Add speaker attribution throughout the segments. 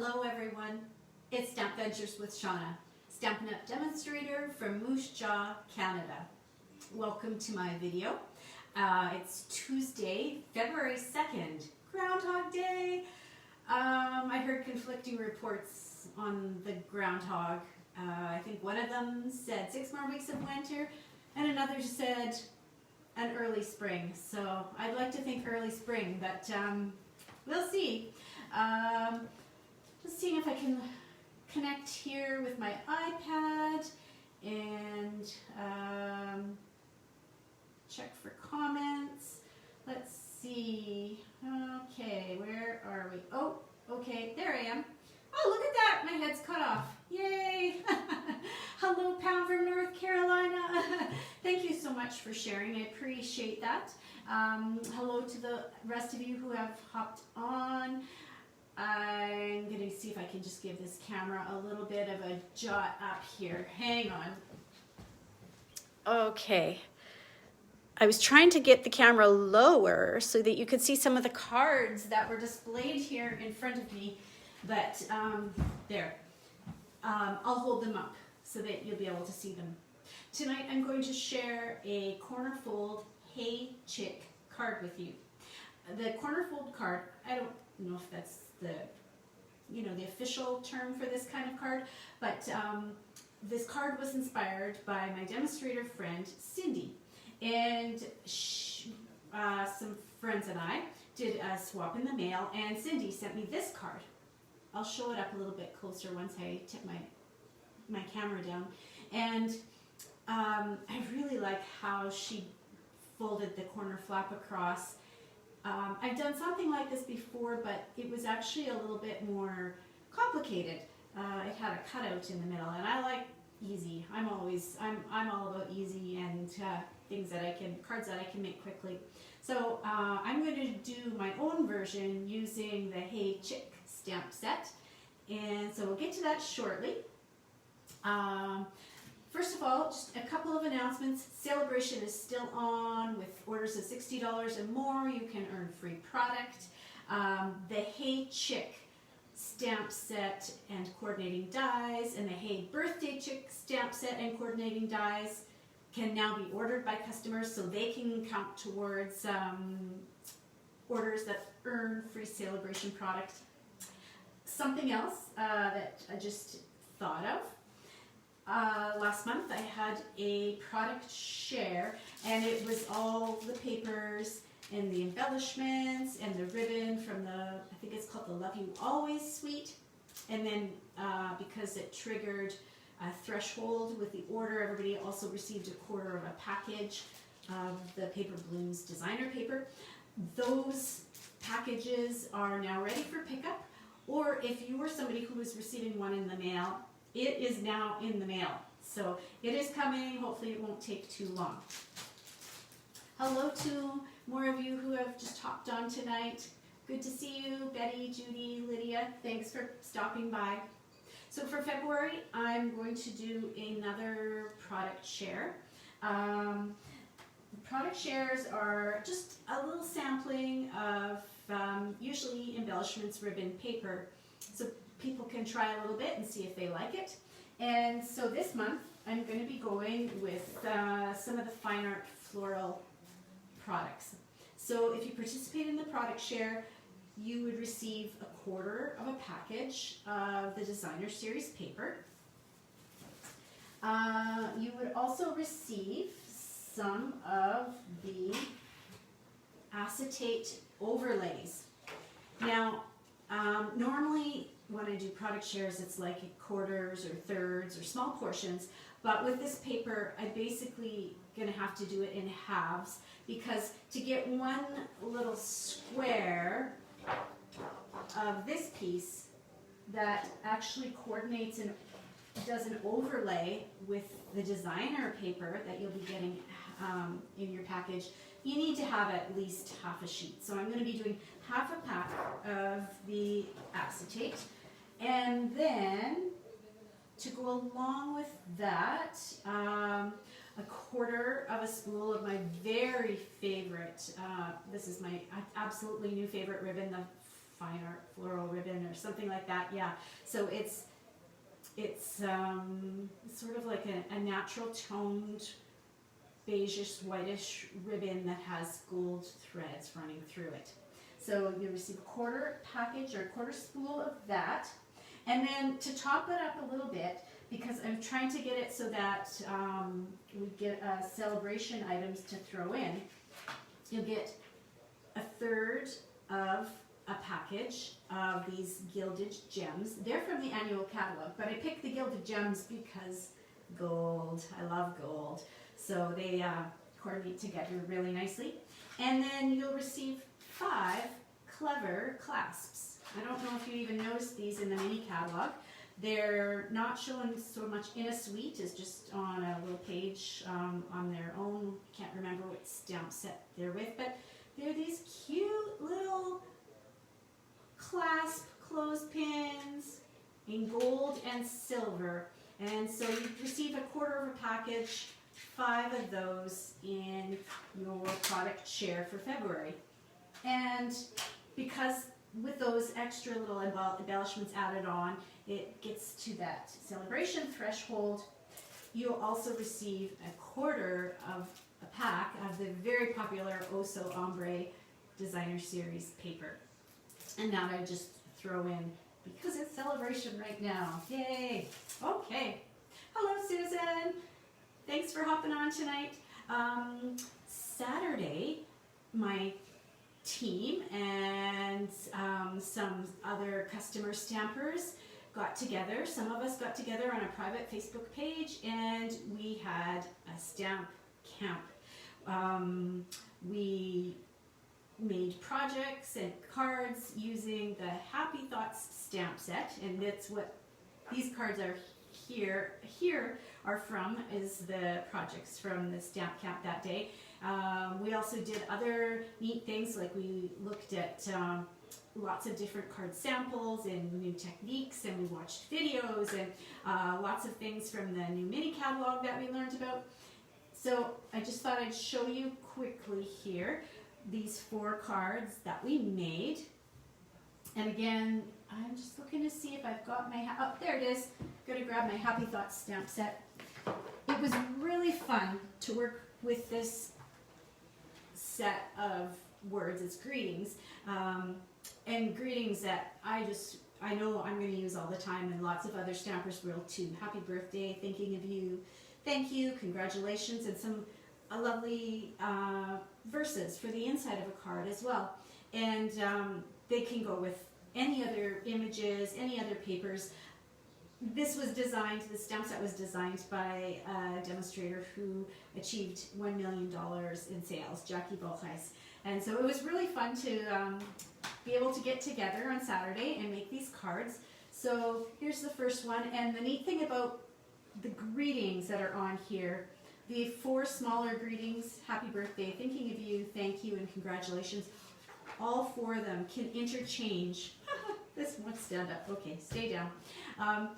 Speaker 1: Hello everyone, it's Stamp Ventures with Shauna, Stampin' Up! Demonstrator from Moose Jaw, Canada. Welcome to my video. It's Tuesday, February 2nd, Groundhog Day. I heard conflicting reports on the groundhog. I think one of them said 6 more weeks of winter and another said an early spring. So I'd like to think early spring, but we'll see. Just seeing if I can connect here with my iPad and check for comments. Let's see. Okay, where are we? Oh, okay, there I am. Oh, look at that, my head's cut off. Yay! Hello, Pam from North Carolina. Thank you so much for sharing. I appreciate that. Hello to the rest of you who have hopped on. I'm going to see if I can just give this camera a little bit of a jot up here. Hang on. Okay. I was trying to get the camera lower so that you could see some of the cards that were displayed here in front of me, but there. I'll hold them up so that you'll be able to see them. Tonight I'm going to share a corner fold Hey Chick card with you. The corner fold card, I don't know if that's the official term for this kind of card, but this card was inspired by my demonstrator friend Cindy, and some friends and I did a swap in the mail, and Cindy sent me this card. I'll show it up a little bit closer once I tip my camera down, and I really like how she folded the corner flap across. I've done something like this before, but it was actually a little bit more complicated. It had a cutout in the middle, and I like easy. I'm all about easy and cards that I can make quickly. So I'm going to do my own version using the Hey Chick stamp set, and so we'll get to that shortly. First of all, just a couple of announcements. Celebration is still on. With orders of $60 and more, you can earn free product. The Hey Chick stamp set and coordinating dies, and the Hey Birthday Chick stamp set and coordinating dies can now be ordered by customers, so they can count towards orders that earn free celebration product. Something else that I just thought of. Last month I had a product share, and it was all the papers and the embellishments and the ribbon from I think it's called the Love You Always suite. And then because it triggered a threshold with the order, everybody also received a quarter of a package of the Paper Blooms designer paper. Those packages are now ready for pickup, or if you were somebody who was receiving one in the mail, it is now in the mail. So it is coming. Hopefully it won't take too long. Hello to more of you who have just hopped on tonight. Good to see you, Betty, Judy, Lydia. Thanks for stopping by. So for February, I'm going to do another product share. Product shares are just a little sampling of usually embellishments, ribbon, paper. So people can try a little bit and see if they like it. And so this month I'm going to be going with some of the fine art floral products. So if you participate in the product share, you would receive a quarter of a package of the designer series paper. You would also receive some of the acetate overlays. Now normally when I do product shares, it's like quarters or thirds or small portions, but with this paper, I basically gonna have to do it in halves, because to get one little square of this piece that actually coordinates and does an overlay with the designer paper that you'll be getting in your package, you need to have at least half a sheet. So I'm going to be doing half a pack of the acetate, and then to go along with that, a quarter of a spool of my very favorite, this is my absolutely new favorite ribbon, the fine art floral ribbon or something like that. Yeah, so it's sort of like a natural toned beigeish whitish ribbon that has gold threads running through it. So you receive a quarter package or a quarter spool of that, and then to top it up a little bit, because I'm trying to get it so that we get celebration items to throw in, you'll get a third of a package of these gilded gems. They're from the annual catalog, but I picked the gilded gems because gold, I love gold. So they coordinate together really nicely. And then you'll receive 5 clever clasps. I don't know if you even noticed these in the mini catalog. They're not shown so much in a suite as just on a little page on their own. Can't remember what stamp set they're with, but they're these cute little clasp clothespins in gold and silver. And so you receive a quarter of a package, 5 of those in your product share for February. And because with those extra little embellishments added on, it gets to that celebration threshold. You'll also receive a quarter of a pack of the very popular Oso Ombre Designer Series paper. And that I just throw in because it's celebration right now. Yay! Okay. Hello, Susan. Thanks for hopping on tonight. Saturday, my team and some other customer stampers got together. Some of us got together on a private Facebook page and we had a stamp camp. We made projects and cards using the Happy Thoughts stamp set, and that's what these cards are here are from, is the projects from the stamp camp that day. We also did other neat things, like we looked at lots of different card samples and new techniques, and we watched videos and lots of things from the new mini catalog that we learned about. So I just thought I'd show you quickly here these 4 cards that we made. And again, I'm just looking to see if I've got my, oh, there it is. Going to grab my Happy Thoughts stamp set. It was really fun to work with this set of words. It's greetings, and greetings that I know I'm going to use all the time, and lots of other stampers will too. Happy birthday, thinking of you, thank you, congratulations, and some lovely verses for the inside of a card as well. And they can go with any other images, any other papers. This was designed, the stamp set was designed by a demonstrator who achieved $1 million in sales, Jackie Bolheis. And so it was really fun to be able to get together on Saturday and make these cards. So here's the first one, and the neat thing about the greetings that are on here, the 4 smaller greetings, happy birthday, thinking of you, thank you, and congratulations, all 4 of them can interchange. This won't stand up. Okay, stay down.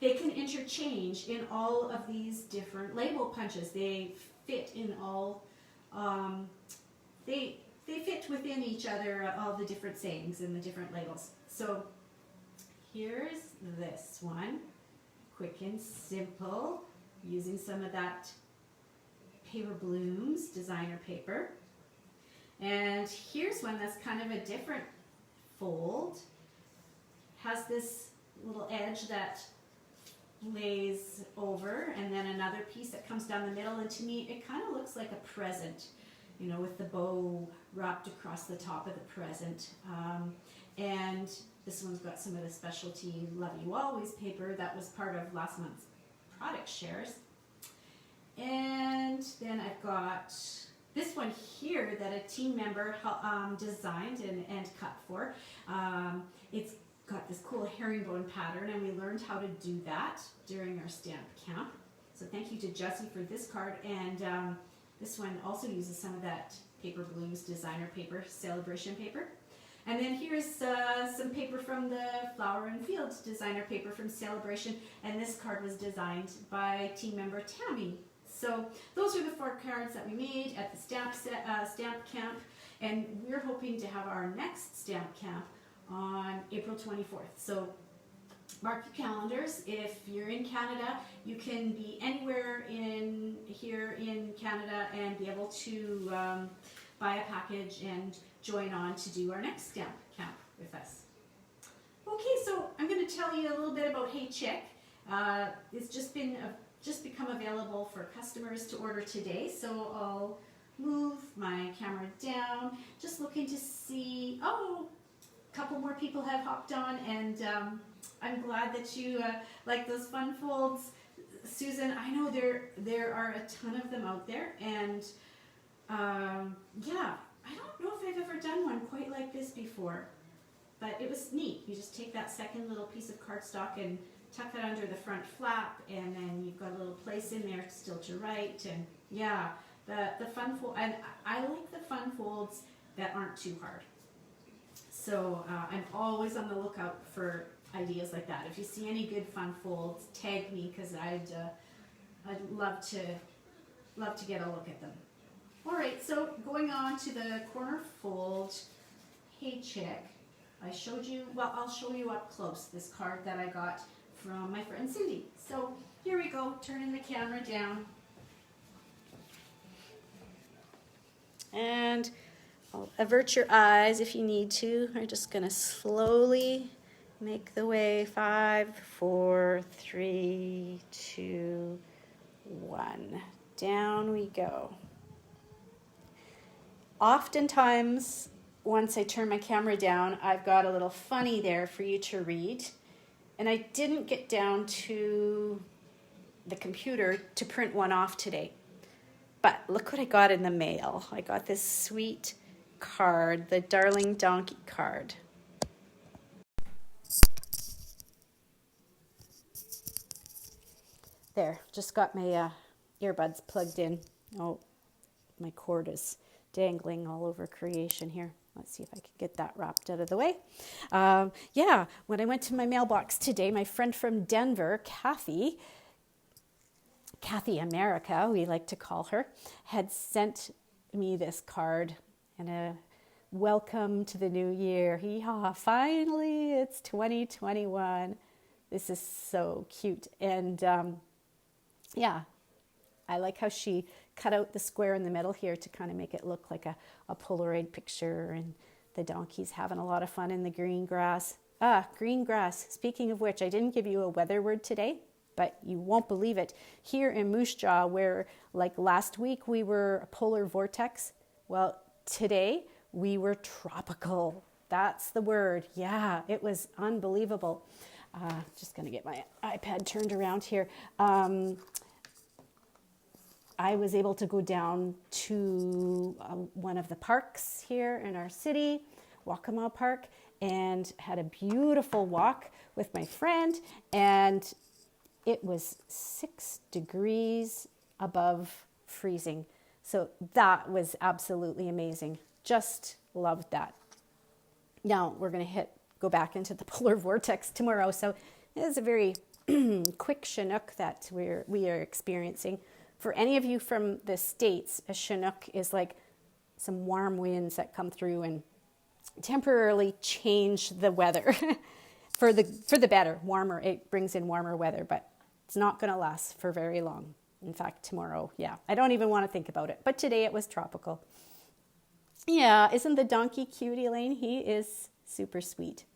Speaker 1: They can interchange in all of these different label punches. They fit in all, they fit within each other, all the different sayings and the different labels. So here's this one, quick and simple, using some of that Paper Blooms designer paper. And here's one that's kind of a different fold. Has this little edge that lays over, and then another piece that comes down the middle, and to me it kind of looks like a present, you know, with the bow wrapped across the top of the present. And this one's got some of the specialty Love You Always paper that was part of last month's product shares. And then I've got this one here that a team member designed and cut for. It's got this cool herringbone pattern, and we learned how to do that during our stamp camp. So thank you to Jessie for this card, and this one also uses some of that Paper Blooms designer paper, celebration paper. And then here's some paper from the Flower and Fields designer paper from Celebration, and this card was designed by team member Tammy. So those are the 4 cards that we made at the stamp camp, and we're hoping to have our next stamp camp on April 24th. So mark your calendars. If you're in Canada, you can be anywhere here in Canada and be able to buy a package and join on to do our next stamp camp with us. Okay, so I'm going to tell you a little bit about Hey Chick. It's just become available for customers to order today, so I'll move my camera down. Just looking to see, a couple more people have hopped on, and I'm glad that you like those fun folds. Susan, I know there are a ton of them out there, and yeah, I don't know if I've ever done one quite like this before, but it was neat. You just take that second little piece of cardstock and tuck it under the front flap, and then you've got a little place in there still to write, and yeah, the fun fold, and I like the fun folds that aren't too hard. So I'm always on the lookout for ideas like that. If you see any good fun folds, tag me, because I'd love to get a look at them. All right, so going on to the corner fold, Hey Chick. I showed you, well, I'll show you up close this card that I got from my friend Cindy. So here we go, turning the camera down. And I'll avert your eyes if you need to. I'm just going to slowly make the way. 5, 4, 3, 2, 1. Down we go. Oftentimes, once I turn my camera down, I've got a little funny there for you to read. And I didn't get down to the computer to print one off today. But look what I got in the mail. I got this sweet card, the Darling Donkey card. There, just got my earbuds plugged in. Oh, my cord is dangling all over creation here. Let's see if I can get that wrapped out of the way. Yeah, when I went to my mailbox today, my friend from Denver, Kathy America, we like to call her, had sent me this card and a welcome to the new year. Hee-haw, finally it's 2021. This is so cute. And yeah, I like how she cut out the square in the middle here to kind of make it look like a Polaroid picture, and the donkey's having a lot of fun in the green grass. Green grass. Speaking of which, I didn't give you a weather word today, but you won't believe it. Here in Moose Jaw, where like last week we were a polar vortex, well, today we were tropical. That's the word. Yeah, it was unbelievable. Just going to get my iPad turned around here. I was able to go down to one of the parks here in our city, Waccamaw Park, and had a beautiful walk with my friend, and it was 6 degrees above freezing. So that was absolutely amazing. Just loved that. Now we're going to go back into the polar vortex tomorrow. So it is a very quick Chinook that we are experiencing. For any of you from the States, a Chinook is like some warm winds that come through and temporarily change the weather for the better. Warmer, it brings in warmer weather, but it's not going to last for very long. In fact, tomorrow, yeah, I don't even want to think about it. But today it was tropical. Yeah, isn't the donkey cute, Elaine? He is super sweet.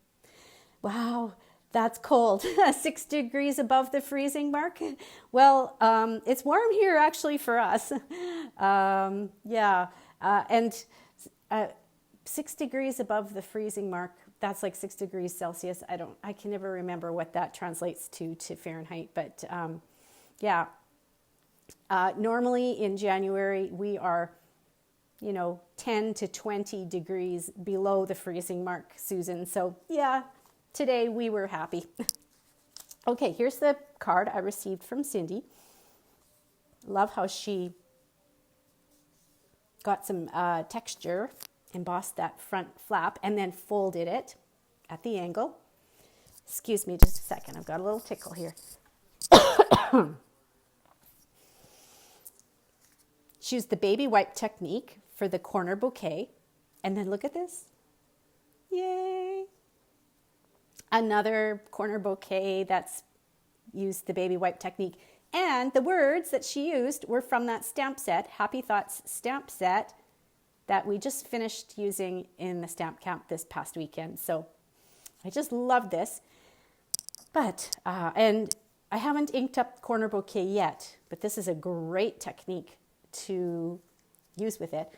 Speaker 1: Wow. That's cold. 6 degrees above the freezing mark. Well, it's warm here actually for us. Yeah, and 6 degrees above the freezing mark. That's like 6 degrees Celsius. I can never remember what that translates to Fahrenheit. But yeah, normally in January we are, 10 to 20 degrees below the freezing mark, Susan. So yeah. Today we were happy. Okay, here's the card I received from Cindy. Love how she got some texture, embossed that front flap, and then folded it at the angle. Excuse me just a second, I've got a little tickle here. She used the baby wipe technique for the corner bouquet. And then look at this. Yay!
Speaker 2: Another corner bouquet that's used the baby wipe technique. And the words that she used were from that stamp set, Happy Thoughts stamp set, that we just finished using in the stamp camp this past weekend. So I just love this. But, and I haven't inked up corner bouquet yet, but this is a great technique to use with it.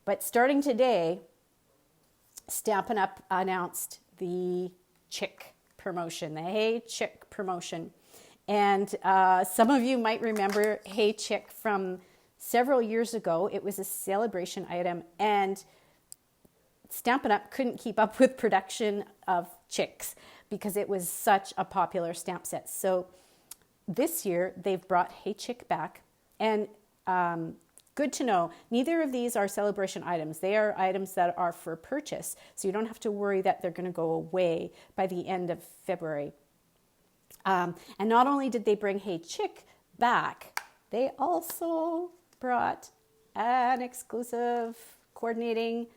Speaker 2: But starting today, Stampin' Up! Announced the Chick promotion, the Hey Chick promotion. And some of you might remember Hey Chick from several years ago. It was a celebration item, and Stampin' Up! Couldn't keep up with production of chicks because it was such a popular stamp set. So this year they've brought Hey Chick back, and good to know, neither of these are celebration items. They are items that are for purchase, so you don't have to worry that they're going to go away by the end of February. And not only did they bring Hey Chick back, they also brought an exclusive coordinating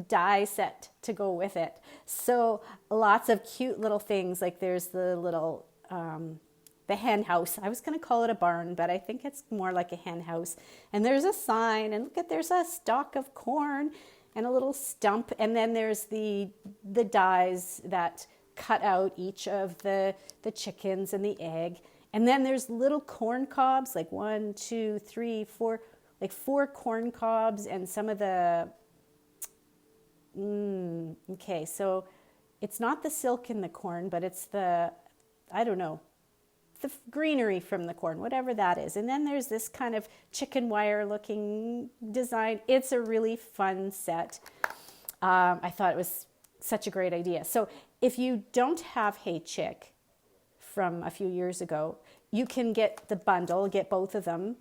Speaker 2: die set to go with it. So lots of cute little things, like there's the little the hen house. I was going to call it a barn, but I think it's more like a hen house. And there's a sign, and look at, there's a stalk of corn and a little stump. And then there's the dies that cut out each of the chickens and the egg. And then there's little corn cobs, like 1, 2, 3, 4, like 4 corn cobs, and some of the, okay, so it's not the silk in the corn, but it's the, I don't know, the greenery from the corn, whatever that is. And then there's this kind of chicken wire looking design. It's a really fun set. I thought it was such a great idea. So if you don't have Hey Chick from a few years ago, you can get the bundle, get both of them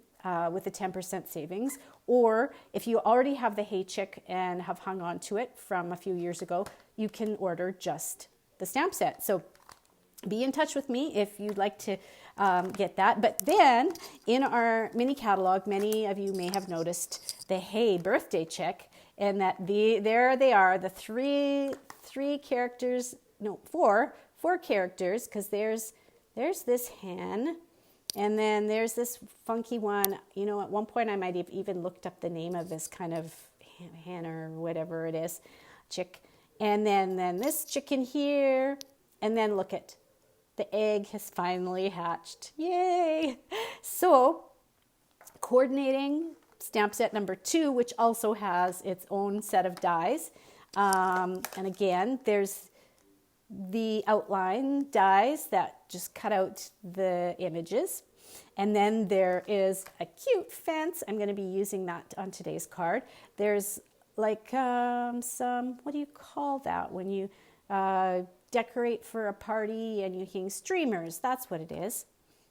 Speaker 2: with a 10% savings. Or if you already have the Hey Chick and have hung on to it from a few years ago, you can order just the stamp set. So be in touch with me if you'd like to get that. But then in our mini catalog, many of you may have noticed the Hey Birthday Chick, and that there they are, the four characters, because there's this hen, and then there's this funky one. You know, at one point I might have even looked up the name of this kind of hen or whatever it is, chick. And then this chicken here, and then look at, the egg has finally hatched. Yay! So, coordinating stamp set number 2, which also has its own set of dies. And again, there's the outline dies that just cut out the images. And then there is a cute fence. I'm going to be using that on today's card. There's like some, what do you call that when you decorate for a party and you hang streamers? That's what it is.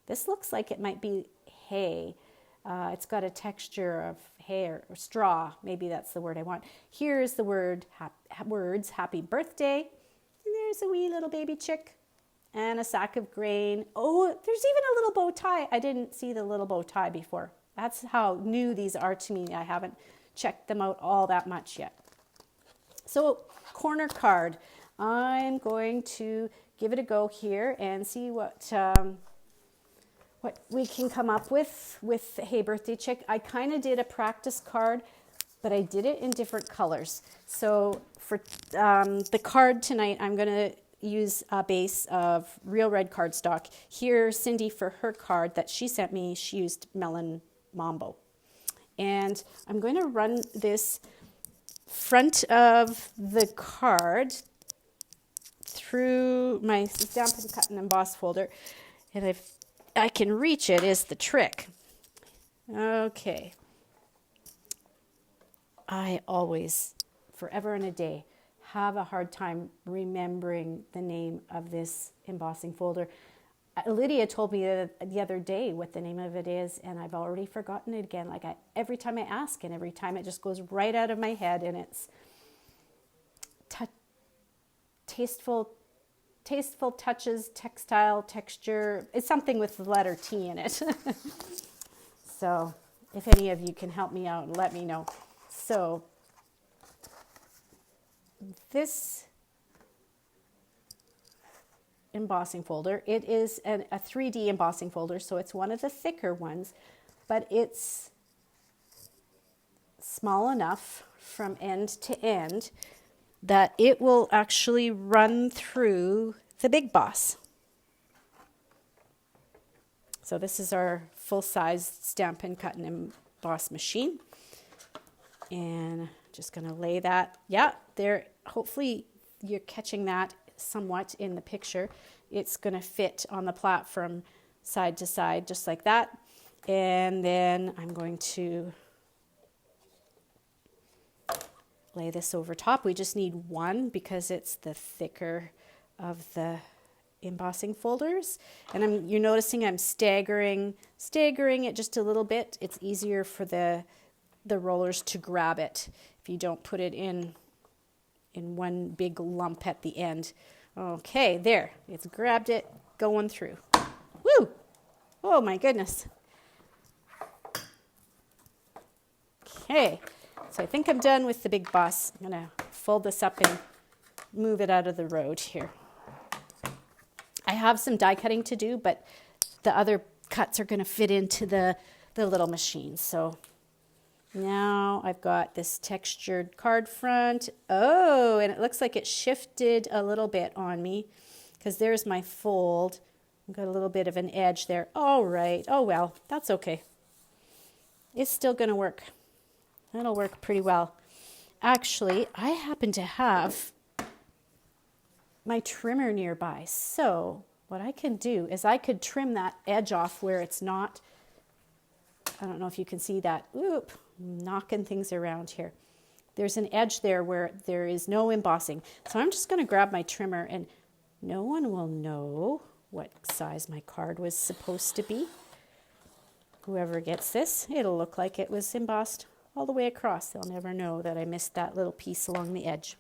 Speaker 2: This looks like it might be hay. It's got a texture of hay or straw. Maybe that's the word I want. Here's the words, happy birthday. And there's a wee little baby chick and a sack of grain. Oh, there's even a little bow tie. I didn't see the little bow tie before. That's how new these are to me. I haven't checked them out all that much yet. So, corner card. I'm going to give it a go here and see what we can come up with Hey Birthday Chick. I kind of did a practice card, but I did it in different colors. So for the card tonight, I'm going to use a base of real red cardstock. Here, Cindy, for her card that she sent me, she used Melon Mambo. And I'm going to run this front of the card through my Stamp and Cut and Emboss folder, and if I can reach it is the trick. Okay. I always, forever and a day, have a hard time remembering the name of this embossing folder. Lydia told me the other day what the name of it is, and I've already forgotten it again. Like every time I ask, and every time it just goes right out of my head, and it's Tasteful Touches, Textile Texture. It's something with the letter T in it. So if any of you can help me out, let me know. So this embossing folder. It is a 3D embossing folder, so it's one of the thicker ones, but it's small enough from end to end that it will actually run through the Big Boss. So this is our full-size Stampin' Cut and Emboss machine. And just going to lay that, yeah, there, hopefully you're catching that somewhat in the picture. It's going to fit on the platform side to side, just like that. And then I'm going to lay this over top. We just need one because it's the thicker of the embossing folders. And you're noticing I'm staggering it just a little bit. It's easier for the rollers to grab it if you don't put it in one big lump at the end. Okay, there, it's grabbed it, going through. Woo! Oh my goodness. Okay, so I think I'm done with the Big Boss. I'm gonna fold this up and move it out of the road here. I have some die cutting to do, but the other cuts are gonna fit into the little machine. So now I've got this textured card front. Oh, and it looks like it shifted a little bit on me because there's my fold. I've got a little bit of an edge there. All right. Oh, well, that's okay. It's still going to work. That'll work pretty well. Actually, I happen to have my trimmer nearby. So what I can do is I could trim that edge off where it's not. I don't know if you can see that. Oop, knocking things around here. There's an edge there where there is no embossing. So I'm just going to grab my trimmer, and no one will know what size my card was supposed to be. Whoever gets this, it'll look like it was embossed all the way across. They'll never know that I missed that little piece along the edge.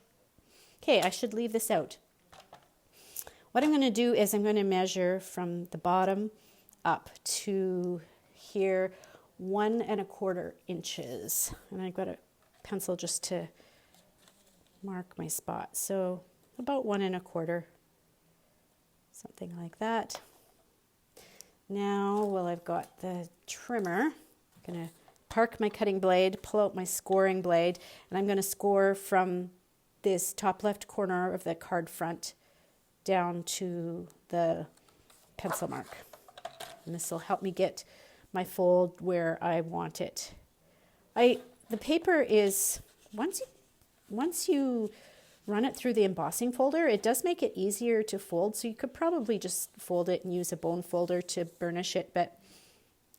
Speaker 2: Okay, I should leave this out. What I'm going to do is I'm going to measure from the bottom up to here 1 1/4 inches. And I've got a pencil just to mark my spot. So about 1 1/4, something like that. Now, well, I've got the trimmer. I'm going to park my cutting blade, pull out my scoring blade, and I'm going to score from this top left corner of the card front down to the pencil mark. And this will help me get my fold where I want it. The paper is, once you run it through the embossing folder, it does make it easier to fold, so you could probably just fold it and use a bone folder to burnish it, but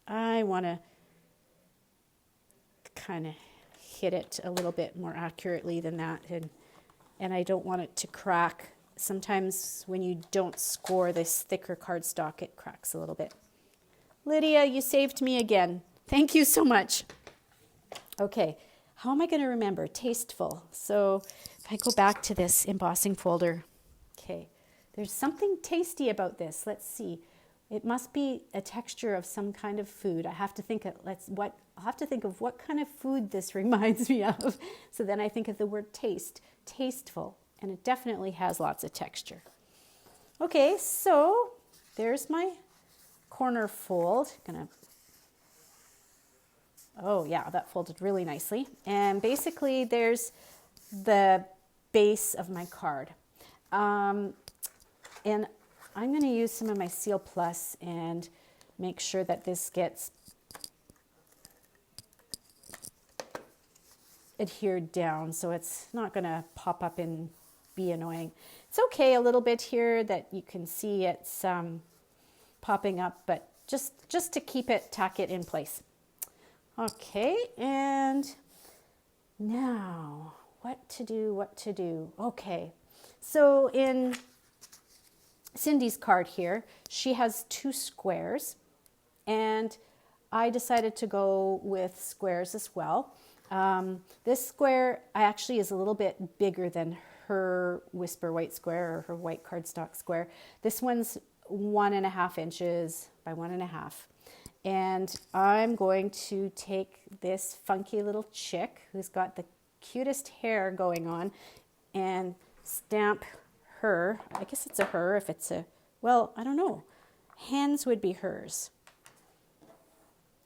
Speaker 2: I want to kind of hit it a little bit more accurately than that, and I don't want it to crack. Sometimes when you don't score this thicker cardstock, it cracks a little bit. Lydia, you saved me again. Thank you so much. Okay, how am I going to remember? Tasteful. So if I go back to this embossing folder, okay, there's something tasty about this. Let's see. It must be a texture of some kind of food. I'll have to think of what kind of food this reminds me of. So then I think of the word taste, tasteful, and it definitely has lots of texture. Okay, so there's my corner fold. Oh yeah, that folded really nicely. And basically there's the base of my card. And I'm going to use some of my Seal Plus and make sure that this gets adhered down so it's not going to pop up and be annoying. It's okay a little bit here that you can see it's popping up, but just to keep it, tack it in place. Okay, and now what to do? Okay, so in Cindy's card here, she has 2 squares, and I decided to go with squares as well. This square actually is a little bit bigger than her Whisper White square or her white cardstock square. This one's 1 1/2 inches by 1 1/2. And I'm going to take this funky little chick who's got the cutest hair going on and stamp her. I guess it's a her if it's a Well, I don't know. Hens would be hers.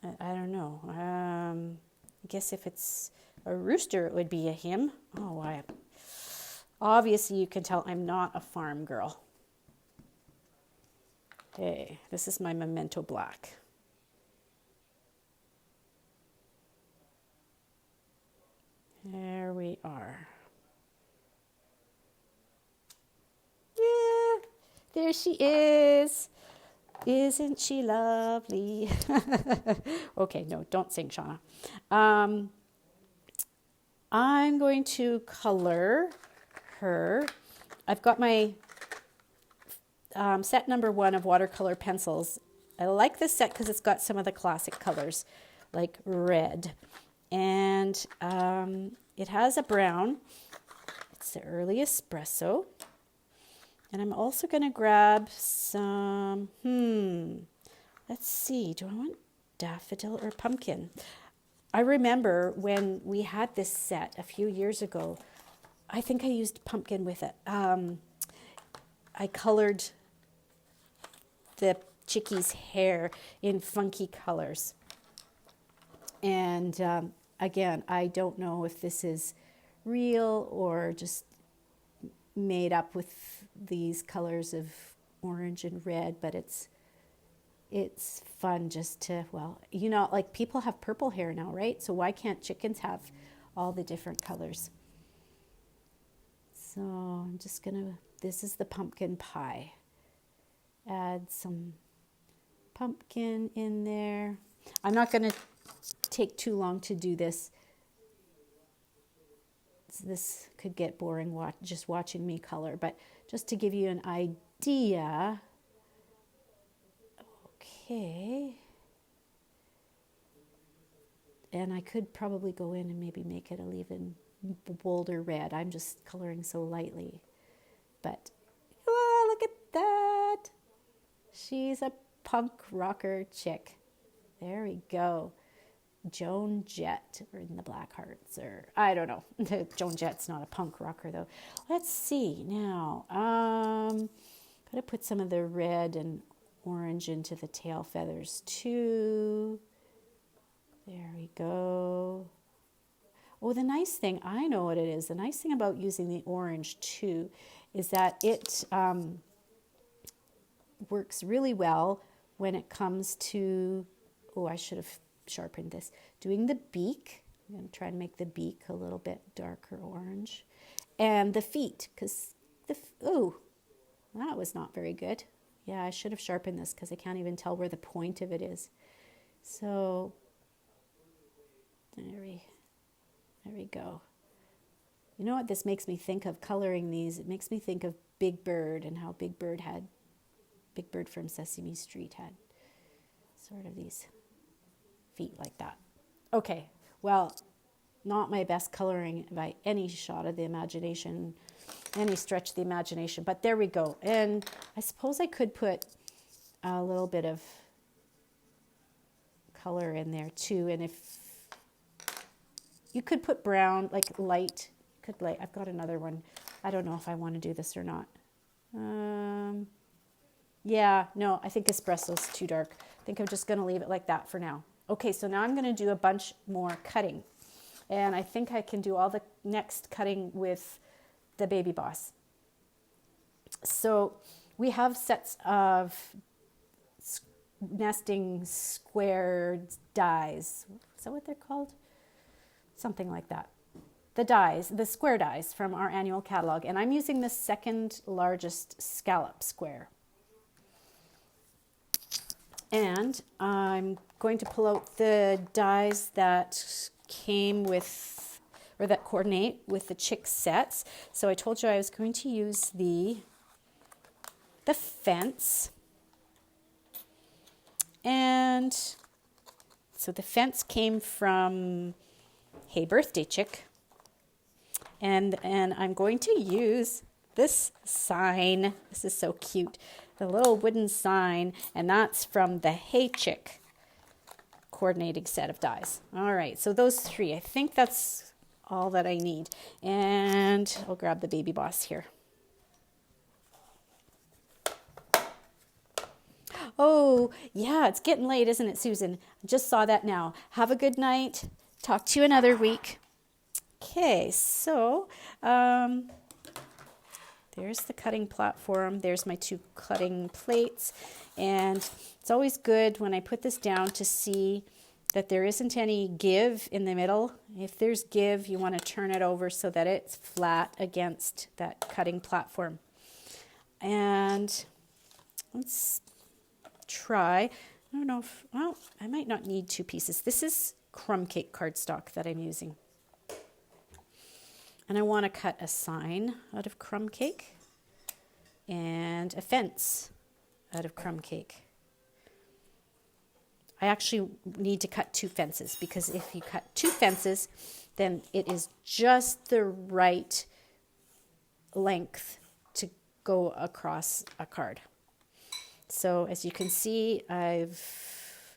Speaker 2: I don't know. I guess if it's a rooster, it would be a him. Oh, obviously you can tell I'm not a farm girl. Okay, this is my Memento Black. There we are. Yeah, there she is. Isn't she lovely? Okay, no, don't sing, Shauna. I'm going to color her. I've got my set number 1 of watercolor pencils. I like this set because it's got some of the classic colors, like red. And it has a brown. It's the early espresso. And I'm also going to grab some, let's see, do I want daffodil or pumpkin? I remember when we had this set a few years ago, I think I used pumpkin with it. I colored the chickie's hair in funky colors. And again, I don't know if this is real or just made up with these colors of orange and red, but it's fun just to, well, you know, like people have purple hair now, right? So why can't chickens have all the different colors? So I'm just gonna, this is the pumpkin pie. Add some pumpkin in there. I'm not gonna take too long to do this. This could get boring just watching me color, but just to give you an idea. Okay. And I could probably go in and maybe make it a even bolder red. I'm just coloring so lightly. But, oh, look at that. She's a punk rocker chick. There we go. Joan Jett or in the Black Hearts, or I don't know. Joan Jett's not a punk rocker though. Let's see now. Gotta put some of the red and orange into the tail feathers too. There we go. Oh, the nice thing, I know what it is. The nice thing about using the orange too is that it works really well when it comes to, oh, I should have sharpened this. Doing the beak. I'm going to try and make the beak a little bit darker orange. And the feet, because oh, that was not very good. Yeah, I should have sharpened this because I can't even tell where the point of it is. So, there we go. You know what this makes me think of coloring these? It makes me think of Big Bird and how Big Bird from Sesame Street had sort of these feet like that. Okay, well, not my best coloring by any shot of the imagination, any stretch of the imagination, but there we go. And I suppose I could put a little bit of color in there too. And if you could put brown, like light, I've got another one. I don't know if I want to do this or not. Yeah, no, I think espresso's too dark. I think I'm just going to leave it like that for now. Okay, so now I'm going to do a bunch more cutting. And I think I can do all the next cutting with the Baby Boss. So we have sets of nesting square dies. Is that what they're called? Something like that. The dies, the square dies from our annual catalog. And I'm using the second largest scallop square. And I'm going to pull out the dies that came with, or that coordinate with the chick sets. So I told you I was going to use the fence. And so the fence came from Hey Birthday Chick. And I'm going to use this sign. This is so cute. The little wooden sign, and that's from the Hey Chick coordinating set of dies. All right, so those three, I think that's all that I need. And I'll grab the Baby Boss here. Oh, yeah, it's getting late, isn't it, Susan? I just saw that now. Have a good night. Talk to you another week. Okay, so there's the cutting platform. There's my 2 cutting plates. And it's always good when I put this down to see that there isn't any give in the middle. If there's give, you want to turn it over so that it's flat against that cutting platform. And let's try. I don't know if, well, I might not need 2 pieces. This is crumb cake cardstock that I'm using. And I want to cut a sign out of crumb cake and a fence out of crumb cake. I actually need to cut 2 fences, because if you cut 2 fences, then it is just the right length to go across a card. So as you can see, I've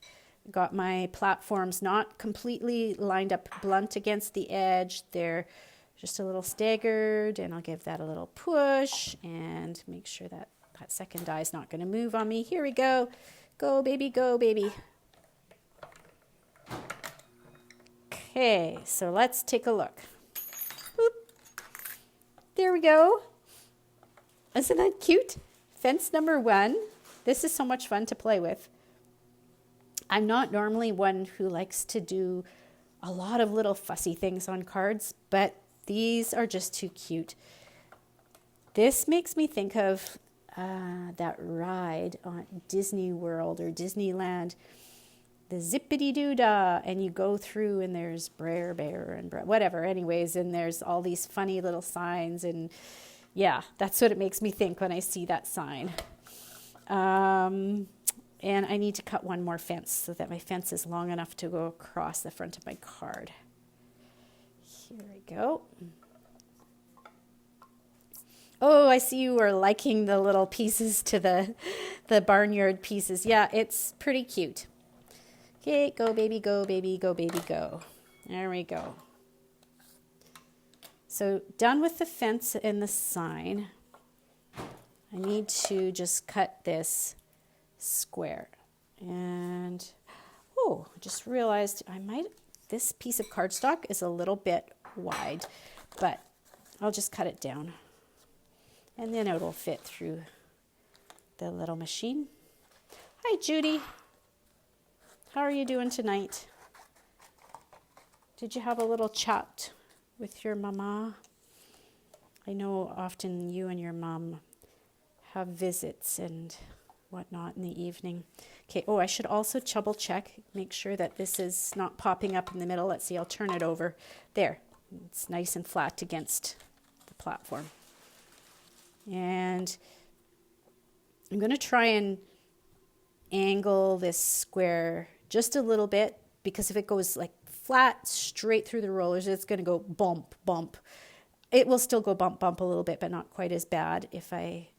Speaker 2: got my platforms not completely lined up blunt against the edge. They're just a little staggered, and I'll give that a little push and make sure that that second die is not going to move on me. Here we go. Go, baby, go, baby. Okay, so let's take a look. Boop. There we go. Isn't that cute? Fence number 1. This is so much fun to play with. I'm not normally one who likes to do a lot of little fussy things on cards, but these are just too cute. This makes me think of that ride on Disney World or Disneyland, the zippity-doo-dah, and you go through and there's Brer Bear and whatever, anyways, and there's all these funny little signs, and yeah, that's what it makes me think when I see that sign. And I need to cut 1 more fence so that my fence is long enough to go across the front of my card. Here we go. Oh, I see you are liking the little pieces to the barnyard pieces. Yeah, it's pretty cute. Okay, go baby, go baby, go baby, go. There we go. So done with the fence and the sign. I need to just cut this square. And, oh, I just realized this piece of cardstock is a little bit wide, but I'll just cut it down. And then it'll fit through the little machine. Hi, Judy. How are you doing tonight? Did you have a little chat with your mama? I know often you and your mom have visits and whatnot in the evening. Okay, oh, I should also double check, make sure that this is not popping up in the middle. Let's see, I'll turn it over. There, it's nice and flat against the platform. And I'm going to try and angle this square just a little bit, because if it goes like flat straight through the rollers, it's going to go bump, bump. It will still go bump, bump a little bit, but not quite as bad if I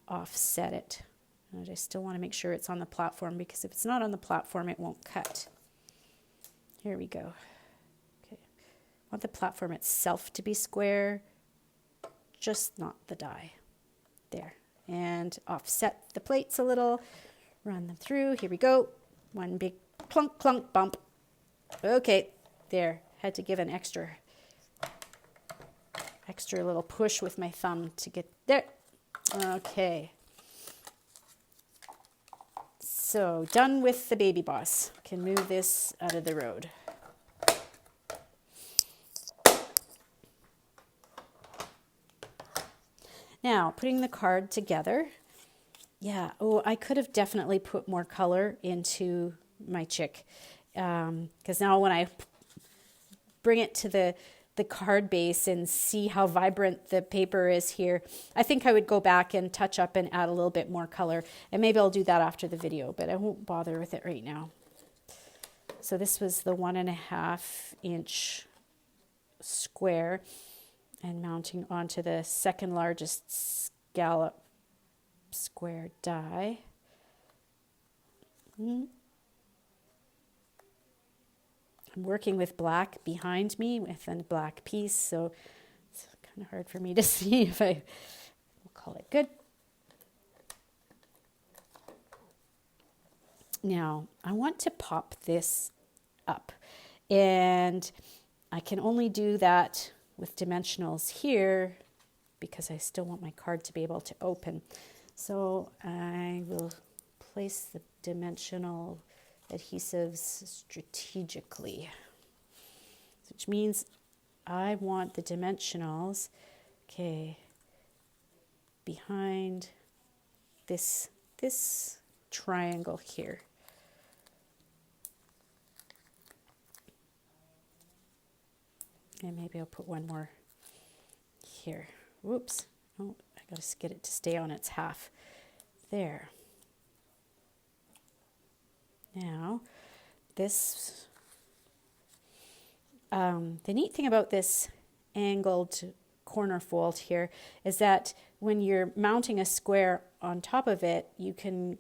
Speaker 2: offset it. And I still want to make sure it's on the platform, because if it's not on the platform, it won't cut. Here we go. Okay. I want the platform itself to be square, just not the die. There. And offset the plates a little, run them through. Here we go. 1 big clunk, clunk, bump. Okay, there. Had to give an extra little push with my thumb to get there. Okay. So done with the baby boss. Can move this out of the road. Now, putting the card together. Yeah, oh, I could have definitely put more color into my chick. Because now when I bring it to the card base and see how vibrant the paper is here, I think I would go back and touch up and add a little bit more color. And maybe I'll do that after the video, but I won't bother with it right now. So this was the 1.5 inch square, and mounting onto the second largest scallop square die. I'm working with black behind me with a black piece, so it's kind of hard for me to see if we'll call it good. Now, I want to pop this up, and I can only do that with dimensionals here because I still want my card to be able to open. So I will place the dimensional adhesives strategically, which means I want the dimensionals, okay, behind this triangle here. And maybe I'll put one more here. Whoops. Oh, I got to get it to stay on its half. There. Now, this, the neat thing about this angled corner fold here is that when you're mounting a square on top of it, you can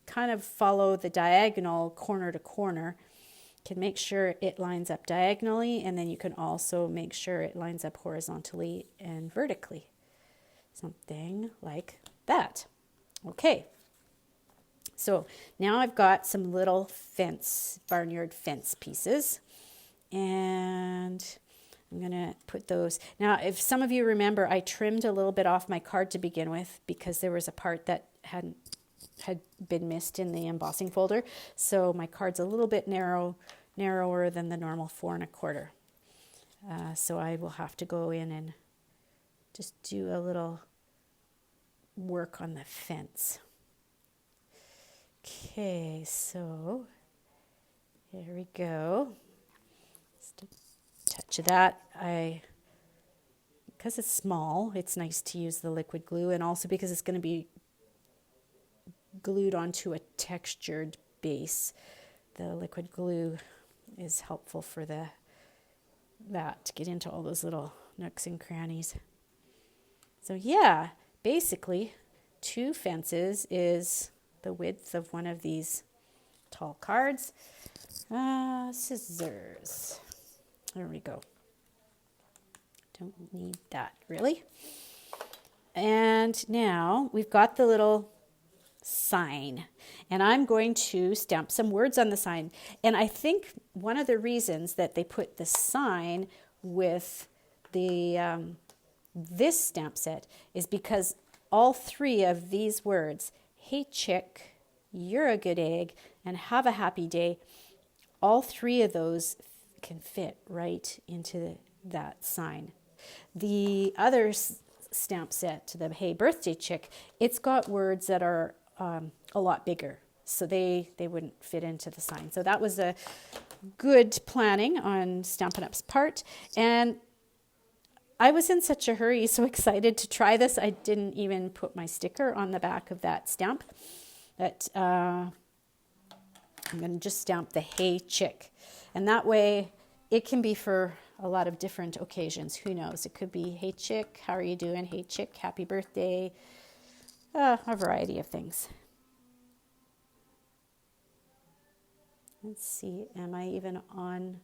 Speaker 2: kind of follow the diagonal corner to corner. Can make sure it lines up diagonally, and then you can also make sure it lines up horizontally and vertically. Something like that. Okay. So now I've got some little barnyard fence pieces, and I'm going to put those. Now, if some of you remember, I trimmed a little bit off my card to begin with because there was a part that had been missed in the embossing folder. So my card's a little bit narrower than the normal 4 1/4. So I will have to go in and just do a little work on the fence. Okay, so here we go. Just a touch of that. Because it's small, it's nice to use the liquid glue, and also because it's going to be glued onto a textured base. The liquid glue is helpful for that to get into all those little nooks and crannies. So yeah, basically 2 fences is the width of one of these tall cards. Scissors. There we go. Don't need that really. And now we've got the little sign, and I'm going to stamp some words on the sign. And I think one of the reasons that they put the sign with the this stamp set is because all 3 of these words, hey chick, you're a good egg, and have a happy day, all 3 of those can fit right into that sign. The other stamp set, the hey birthday chick, it's got words that are a lot bigger, so they wouldn't fit into the sign. So that was a good planning on Stampin' Up's part, and I was in such a hurry, so excited to try this, I didn't even put my sticker on the back of that stamp. That I'm going to just stamp the hey chick, and that way it can be for a lot of different occasions. Who knows? It could be hey chick, how are you doing? Hey chick, happy birthday. A variety of things. Let's see, am I even on?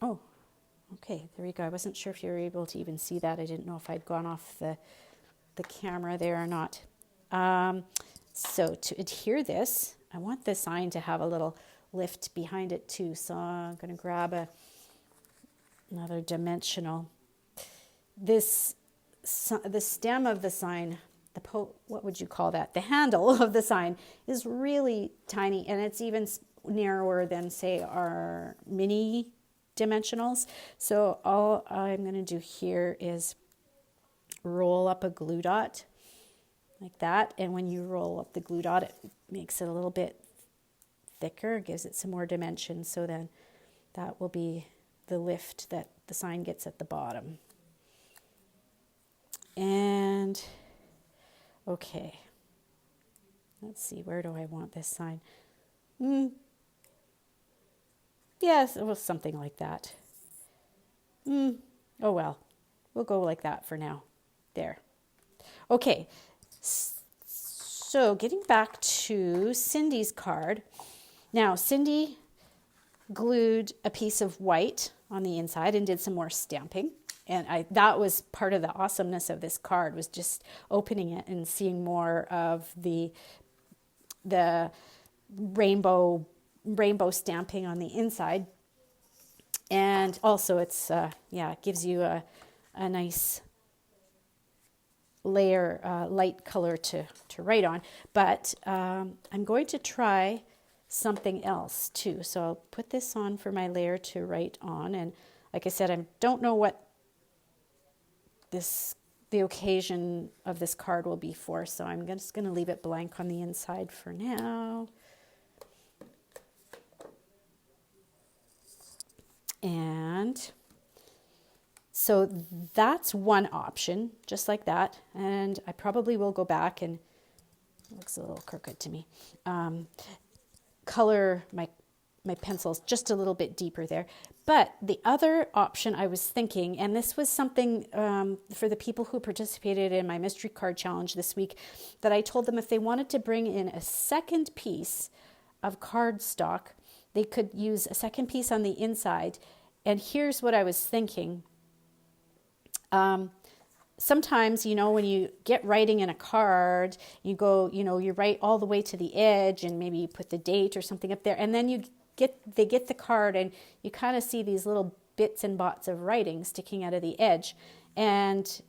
Speaker 2: Oh, okay, there we go. I wasn't sure if you were able to even see that. I didn't know if I'd gone off the camera there or not. So to adhere this, I want the sign to have a little lift behind it too. So I'm going to grab another dimensional. The stem of the sign, what would you call that? The handle of the sign is really tiny, and it's even narrower than, say, our mini dimensionals. So all I'm going to do here is roll up a glue dot like that, and when you roll up the glue dot, it makes it a little bit thicker, gives it some more dimension, so then that will be the lift that the sign gets at the bottom. And okay, let's see, where do I want this sign? Yes, it was something like that. Oh well, we'll go like that for now. There. Okay, so getting back to Cindy's card. Now, Cindy glued a piece of white on the inside and did some more stamping. And that was part of the awesomeness of this card, was just opening it and seeing more of the the rainbow stamping on the inside. And also it's, it gives you a nice layer, light color to write on. But I'm going to try something else too. So I'll put this on for my layer to write on. And like I said, I don't know what the occasion of this card will be for. So I'm just going to leave it blank on the inside for now. And so that's one option, just like that. And I probably will go back and, it looks a little crooked to me, color my pencils just a little bit deeper there. But the other option I was thinking, and this was something for the people who participated in my mystery card challenge this week, that I told them if they wanted to bring in a second piece of cardstock, they could use a second piece on the inside. And here's what I was thinking. Sometimes, when you get writing in a card, you go, you write all the way to the edge and maybe you put the date or something up there. And then they get the card and you kind of see these little bits and bots of writing sticking out of the edge. And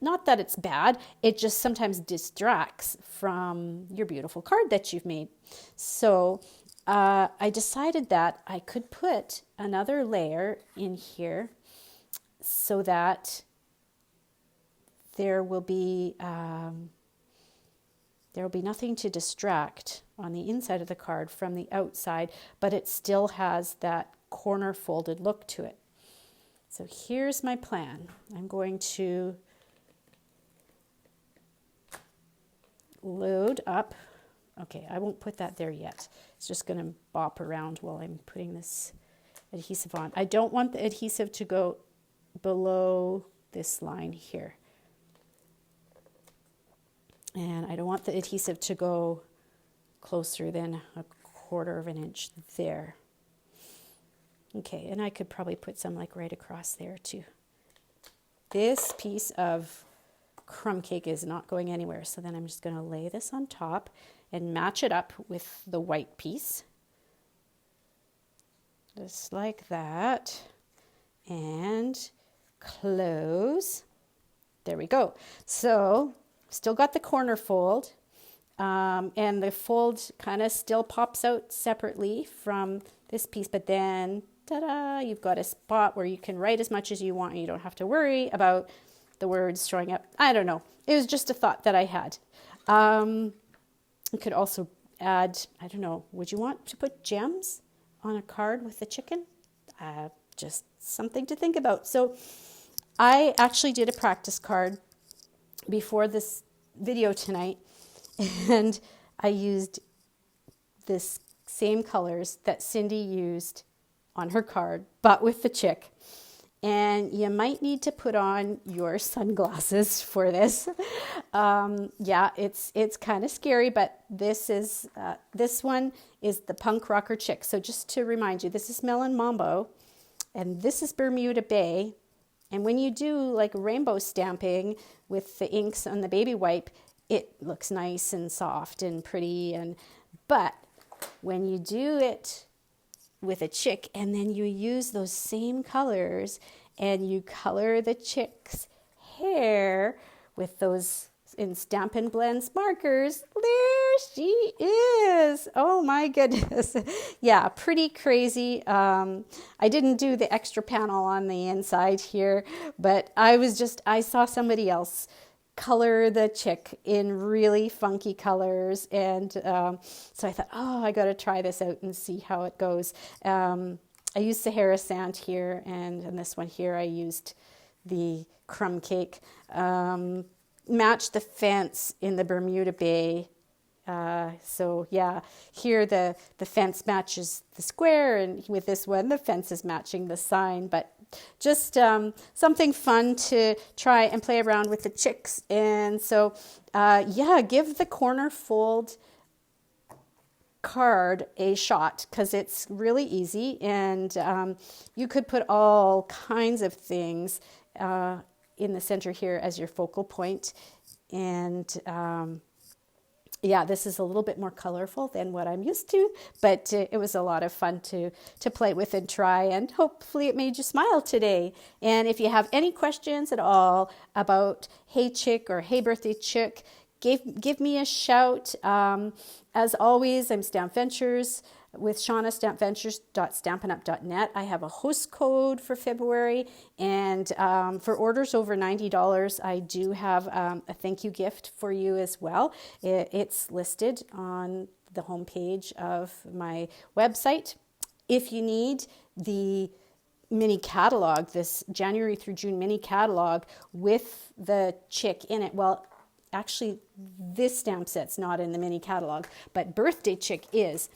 Speaker 2: not that it's bad, it just sometimes distracts from your beautiful card that you've made. So I decided that I could put another layer in here so that there will be nothing to distract on the inside of the card from the outside, but it still has that corner folded look to it. So here's my plan. I'm going to load up. Okay, I won't put that there yet. It's just going to bop around while I'm putting this adhesive on. I don't want the adhesive to go below this line here. And I don't want the adhesive to go closer than 1/4 of an inch there. Okay, and I could probably put some like right across there too. This piece of crumb cake is not going anywhere, so then I'm just going to lay this on top and match it up with the white piece. Just like that. And close. There we go. So still got the corner fold, and the fold kind of still pops out separately from this piece, but then ta-da, you've got a spot where you can write as much as you want and you don't have to worry about the words showing up. I don't know. It was just a thought that I had. You could also add, I don't know, would you want to put gems on a card with the chicken? Just something to think about. So I actually did a practice card before this video tonight, and I used this same colors that Cindy used on her card, but with the chick. And you might need to put on your sunglasses for this. It's kind of scary, but this one is the punk rocker chick. So just to remind you, this is Melon Mambo, and this is Bermuda Bay. And when you do like rainbow stamping with the inks on the baby wipe, it looks nice and soft and pretty. But when you do it with a chick and then you use those same colors and you color the chick's hair with those in Stampin' Blends markers, there she is. Oh my goodness. Yeah, pretty crazy. I didn't do the extra panel on the inside here, but I saw somebody else color the chick in really funky colors. And so I thought, I got to try this out and see how it goes. I used Sahara Sand here, and in this one here I used the crumb cake. Matched the fence in the Bermuda Bay. So yeah, here the fence matches the square, and with this one the fence is matching the sign. But just something fun to try and play around with the chicks. And so give the corner fold card a shot, because it's really easy, and you could put all kinds of things in the center here as your focal point, and Yeah, this is a little bit more colorful than what I'm used to, but it was a lot of fun to play with and try, and hopefully it made you smile today. And if you have any questions at all about Hey Chick or Hey Birthday Chick, give me a shout. As always, I'm Stamp Ventures with Shauna, stampventures.stampinup.net. I have a host code for February, and for orders over $90, I do have a thank you gift for you as well. It's listed on the homepage of my website. If you need the mini catalog, this January through June mini catalog with the chick in it, well, actually, this stamp set's not in the mini catalog, but Birthday Chick is.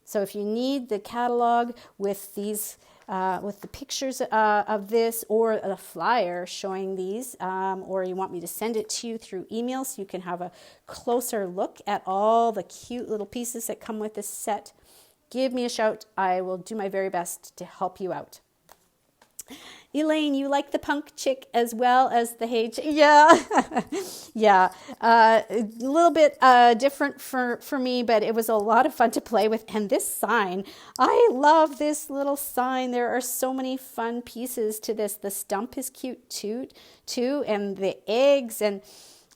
Speaker 2: So if you need the catalog with these, with the pictures of this, or a flyer showing these, or you want me to send it to you through email so you can have a closer look at all the cute little pieces that come with this set, give me a shout. I will do my very best to help you out. Elaine, you like the punk chick as well as the Hey Chick? Yeah, yeah. A little bit different for me, but it was a lot of fun to play with. And this sign, I love this little sign. There are so many fun pieces to this. The stump is cute too, and the eggs and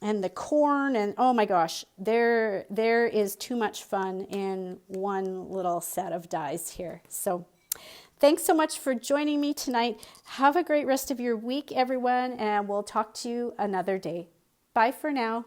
Speaker 2: the corn, and oh my gosh, there is too much fun in one little set of dies here. So thanks so much for joining me tonight. Have a great rest of your week, everyone, and we'll talk to you another day. Bye for now.